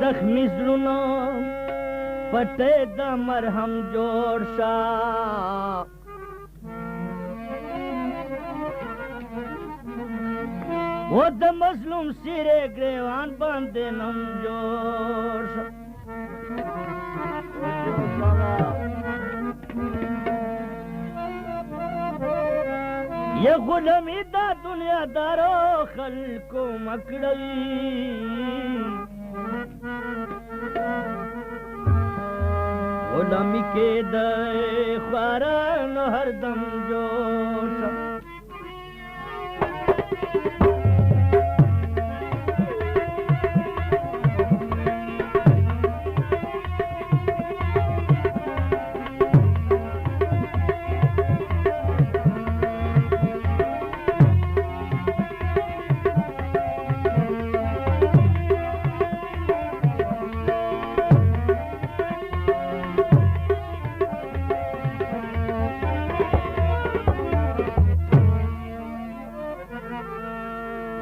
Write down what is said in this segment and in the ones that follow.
زخمی زلونا پټه د مرهم جوړ شا و د مظلوم سیره گریوان باندې نم جوړ شا یہ غلامی دا دنیا دارو خلقو مکڑی غلامی کے دے خواران ہر دم جوش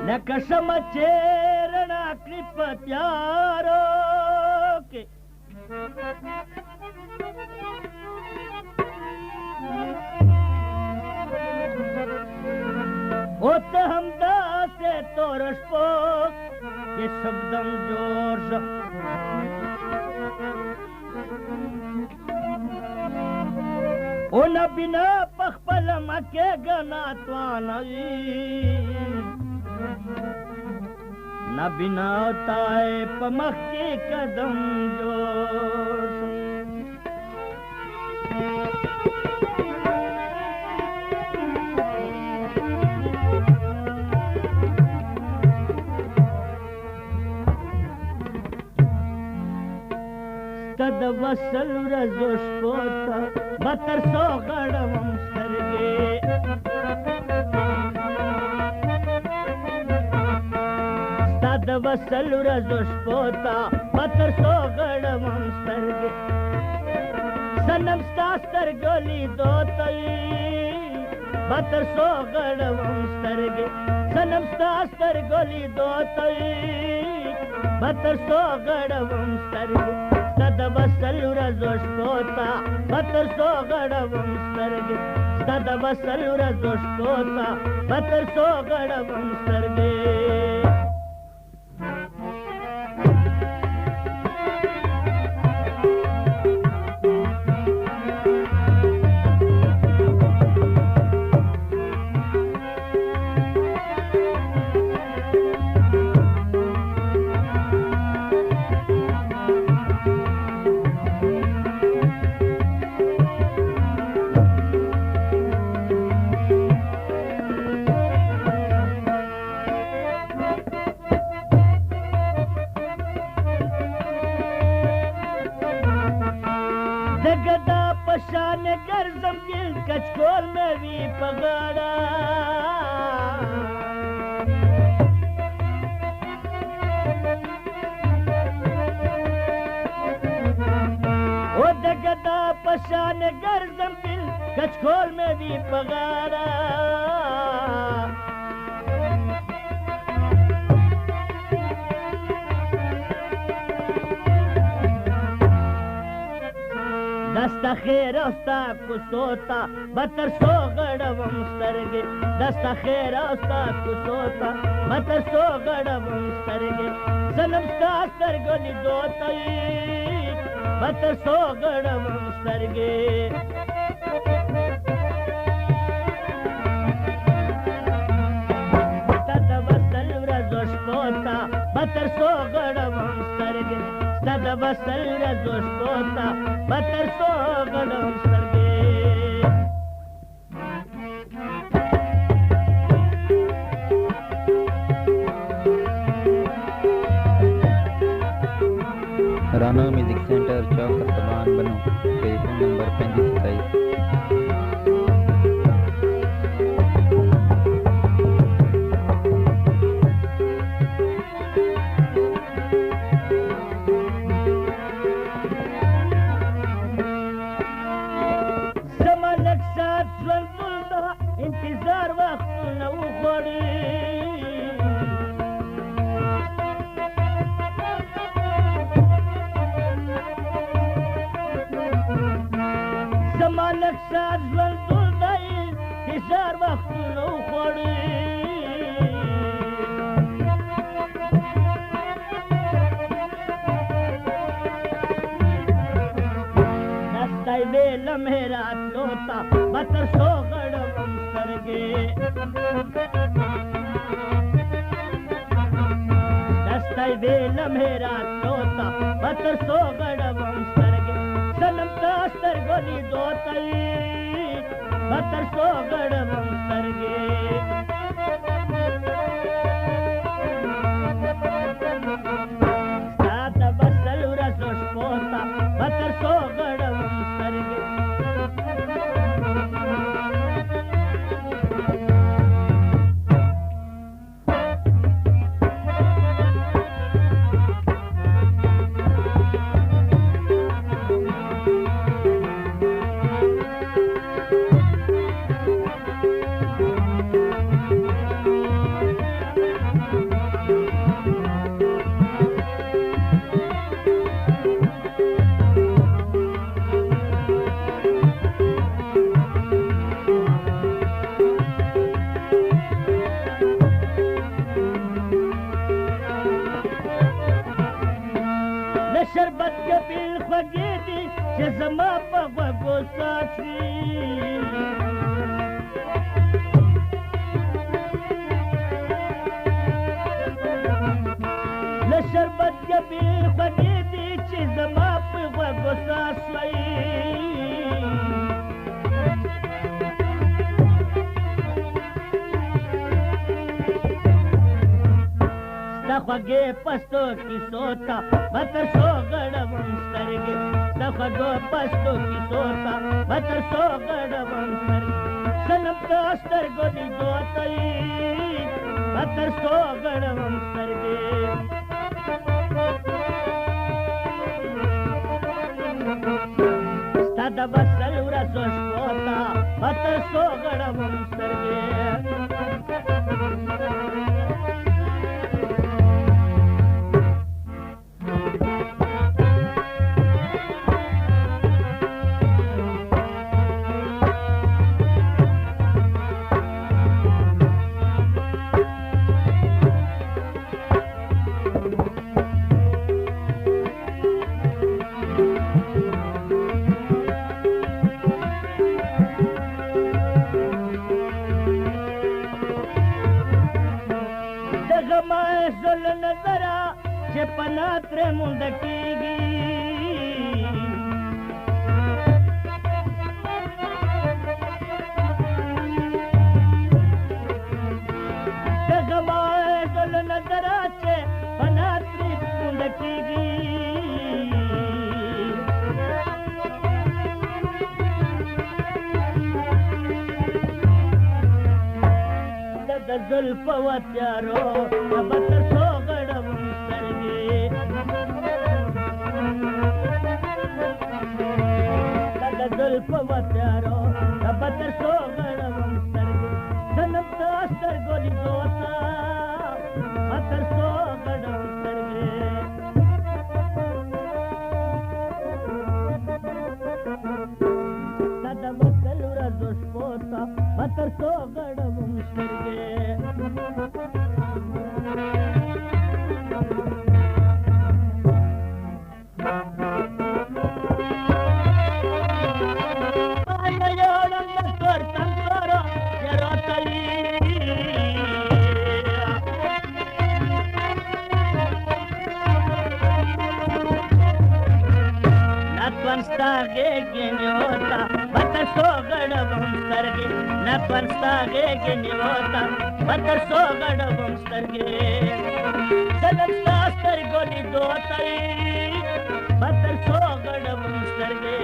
لکشم چیرنا کلپ تیارو کے ہوتے ہم دا سے تورش پو کہ سب دم جوش اونا بنا پخپل مکے گنا توانائی نہ بنا تائے پمخ کے قدم جوش ستد وصل رزوش پوتا بطر سو غڑوم سرگے ستد وصل رزوش پوتا بطر سو غڑوم سرگے سنم ستا سترگولی دوتائی بطر سو غڑوم سرگے سنم ستا سترگولی دوتائی بطر سو غڑوم سرگے ستد وصل رزوش پوتا بطر سو غڑوم سرگے ستد وصل رزوش پوتا بطر سو غڑوم سرگے دگدا پشان گرزم دل کچکول میں بھی پگاڑا او دگدا پشان گرزم دل کچکول میں بھی پگاڑا دستا خیر اوستا کسوتا بطر سو غڑوم سترگے دستا خیر اوستا کسوتا بطر سو غڑوم سترگے سنم ستا سترگولی دوتائی بتر سو غړوم سترګې ستاد وصل ورځو شپو ته بتر سو غړوم سترګې ستاد وصل ورځو شپو ته بتر سو غړوم سترګې Rana music centre चौक करतबान बनो telephone number 3527 زمانك سات ژوند بلده انتظار وختونه وخوړي زمانك سات ژوند بلده انتظار وختونه وخوړي نستی ویلم راتلو تا بتر سو غړوم سترګې نستی ویلم راتلو تا بتر سو غړوم سترګې سنم تا سترګو لیدو ته بتر سو غړوم سترګې ستا د وصل ورځو شپو ته بتر سو غړوم سترګې شربت کے بیل خوږې دي چې زما په غوږو ساتي له شربت کے بیل خوږې دي چې زما په غوږو ساتي خوږې پستو کیسو ته بتر سو غړوم سترګې د خوږو پستو کیسو ته بتر سو غړوم سترګې سنم تا سترګو لیدو ته بتر سو غړوم سترګې ستا د وصل ورځو شپو ته بتر سو غړوم سترګې زل نظرا چې پنا تر مونږ کېږي دغه زل نظرا چې پنا تر مونږ کېږي د زلف و تیارو بتر سو غړوم سترګې د زلف و تیارو بتر سو غړوم سترګې سنم تا سترګو لیدو ته بتر سو غړوم سترګې د وصل ورځو شپو ته بتر سو غړوم سترګې پنسtage ginota batar sogadam starge na penstage ginota batar sogadam starge salam star goli dotai batar sogadam starge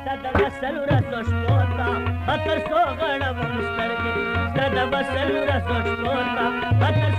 sada vasalura soshkota batar sogadam starge sada vasalura soshkota batar